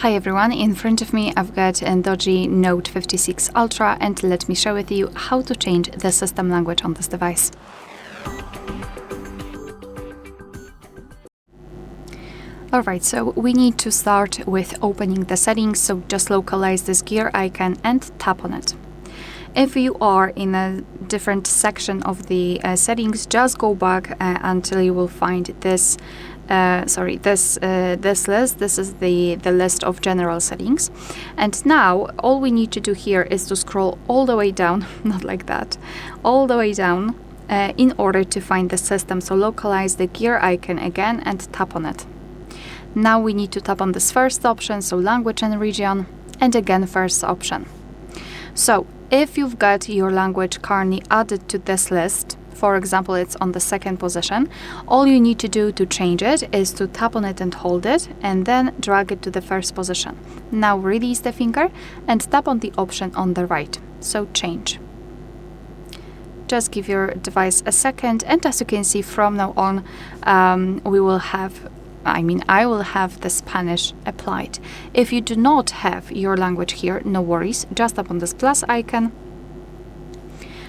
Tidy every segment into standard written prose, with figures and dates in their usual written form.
Hi everyone, in front of me I've got a DOOGEE Note 56 Ultra, and let me share with you how to change the system language on this device. Alright, so we need to start with opening the settings, so just localize this gear icon and tap on it. If you are in a different section of the settings, just go back until you will find this this list. This is the list of general settings, and now all we need to do here is to scroll all the way down not like that, all the way down in order to find the system. So localize the gear icon again and tap on it. Now we need to tap on this first option, so language and region, and again first option. So if you've got your language currently added to this list, for example it's on the second position, all you need to do to change it is to tap on it and hold it, and then drag it to the first position. Now release the finger and tap on the option on the right, so change. Just give your device a second, and as you can see, from now on I will have the Spanish applied. If you do not have your language here, no worries, just tap on this plus icon,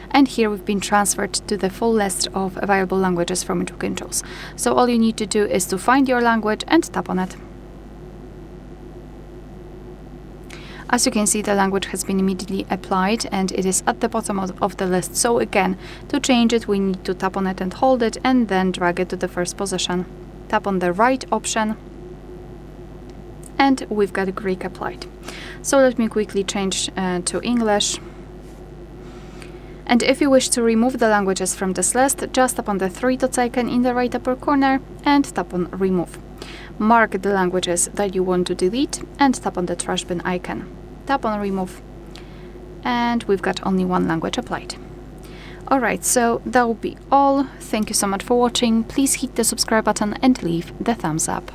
and here we've been transferred to the full list of available languages from which you can choose. So all you need to do is to find your language and tap on it. As you can see, the language has been immediately applied and it is at the bottom of the list. So again, to change it, we need to tap on it and hold it, and then drag it to the first position. Tap on the right option, and we've got Greek applied. So let me quickly change to English. And if you wish to remove the languages from this list, just tap on the three dots icon in the right upper corner and tap on remove. Mark the languages that you want to delete and tap on the trash bin icon. Tap on remove, and we've got only one language applied. Alright, so that will be all. Thank you so much for watching. Please hit the subscribe button and leave the thumbs up.